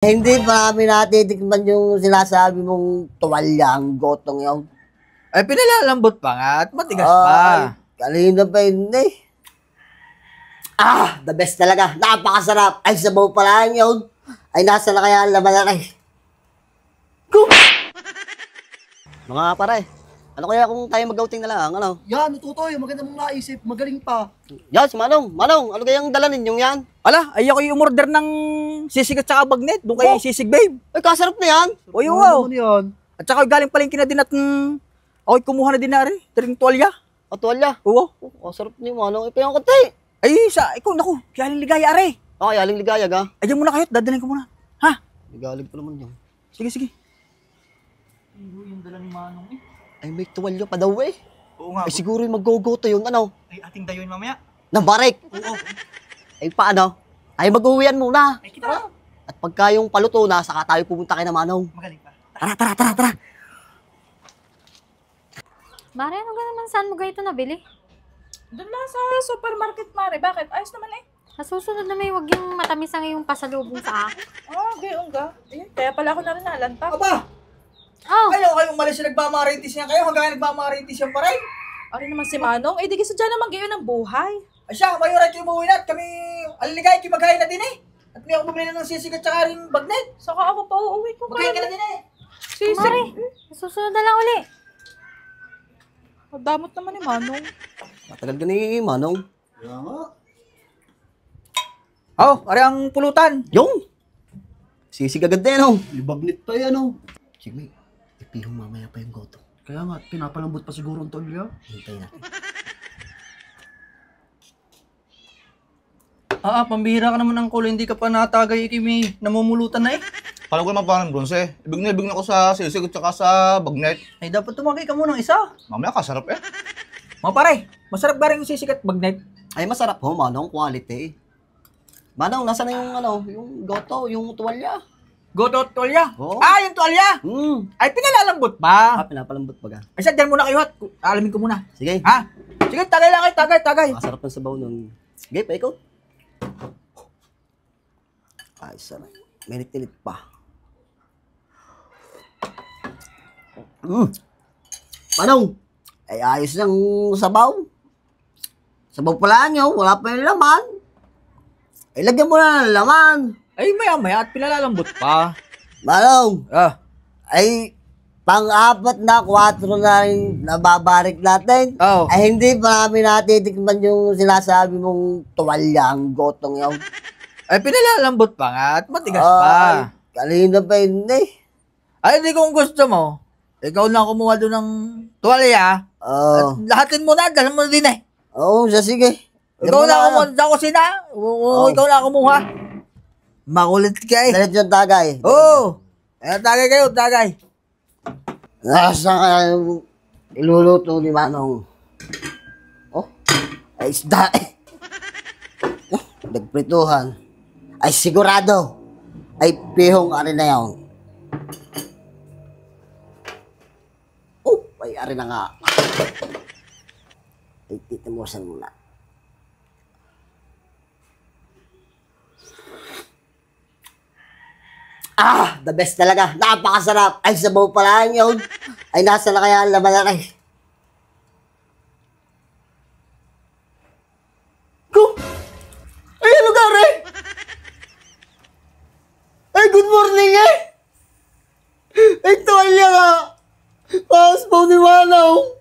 Hindi pa namin natitikman yung sinasabi mong tuwalyang gotong yun. Ay, pinalalambot pa nga at matigas pa. Kanina pa yun eh. The best talaga. Napakasarap. Ay, sabaw pala yun. Ay, nasa na kaya ang laman na rin. Mga pare, ano kaya kung tayo mag-outing na lang, ano? Yan, natutoy. Maganda mong naisip. Magaling pa. Yan, si Manong. Manong, ano kayang dala ninyong yan? Ala, ay ako yung umorder ng sisig at saka bagnet. Doon kayo sisig, babe. Ay, kasarap na yan. O yun, Ano wow. naman yan? At saka galing palengke na din at ako'y kumuha na din na rin. Taring tuwalya. O, tuwalya. Oo. Kasarap ni Manong. Ipayang konti. Ay, ikaw, naku, kyaling ligaya, are. Okay, aling ligayag ha. Ayan muna kayo, dadalhin ko muna. Ha? Ligalig pa naman yan. Sige, sige. Yung dala ni Manong eh. Ay, may tuwalya pa daw eh. Oo nga. Ay, siguro yung mag-go-go to yun, ano? Ay, ating dayuin mamaya. Nabarik. Oo. Ay, paano? Ay, mag-uwian muna. Ay, kita. At pagka yung paluto na, saka tayo pupunta kay na Manong. Magaling pa. Tara. Mare, ano ka naman? Saan mo ganito nabili? Doon lang sa supermarket, Mare. Bakit? Ayos naman eh. Sa susunod na may wag yung matamis ang iyong pasalubong sa akin. Oh, gayong ga. Eh, kaya pala ako na rin nalanta. Aba, Oh, ayaw kayong umalis na nagmamaritis niya kayo hanggang nagmamaritis yan pa rin. Ano naman si Manong? Eh, di kasi dyan naman gayon ang buhay. Ay siya, mayroon kayo umuwi na at kami aliligay kayo maghain na din eh. At may ako bumili ng sisig at saka rin bagnet. Saka ako pa uuwi ko. Maghain ka na din eh. Sisig. Mare, sa susunod na lang uli. Damot naman ni Manong. Matagal ka ni Manong. Kaya nga. Oh, ari ang pulutan. Yung! Sisig agad din, oh. Libagnit pa yan, oh. Sige, ipihong mamaya pa yung goto. Kaya nga, pinapalambot pa siguro ang tolya. Hintay natin. Pambihira ka naman ng kulo, hindi ka pa natagay, Kimi. Namumulutan na eh. Paano ko naman parang bronze? Ibig na ako sa sisig at saka sa bagnet. Ay, dapat tumagay ka muna ng isa. Mamaya kasarap eh. Mga pare, masarap ba rin yung sisig at bagnet? Ay, masarap ho, Manong. Quality. Manong, nasa na yung, yung goto, yung tuwalya? Goto at tuwalya? Oo. Yung tuwalya! Ay, pinalalambot pa. Pinapalambot ba ka? Ay, dyan muna kayo at alamin ko muna. Sige. Ha? Sige, tagay lang kayo, tagay. Masarap ng sabaw nun. Sige, paikot. Ay, sarap. Minit-tilit pa. Manong, ay ayos ng sabaw. Sabaw pala nyo, wala pa yung laman. Ay, lagyan mo na ng laman. Ay, maya-maya at pinalalambot pa. Manong, Ay, ay pang-apat na, 4 na rin nababarik natin. Oh. Ay, hindi pa namin natitikman yung sinasabi mong tuwalyang gotong yun. Ay, pinalalambot pa nga at matigas pa. Kanina pa yun eh. Ay, hindi kung gusto mo, ikaw na kumuha doon ng tuwalya. At lahatin mo na, dala mo na din eh. Oo, sige. Ikaw na kumuha sa kusina. Ikaw na kumuha. Makulit ka eh. Dalit yung tagay. Oo. Tagay kayo, tagay. Nasa ka yung iluluto ni Manong. Oh, ay isda eh. Nagprituhan. Ay sigurado. Ay pihong ari na yun. Oh, ay ari na nga. Ay titimusan muna. The best talaga. Napakasarap. Ay, sabaw pala yun. Ay, nasa na kaya ang laman na rin. Ay, ano gari? Ay, good morning eh. Ay, tuwalya nga. Paas mo ni Manong.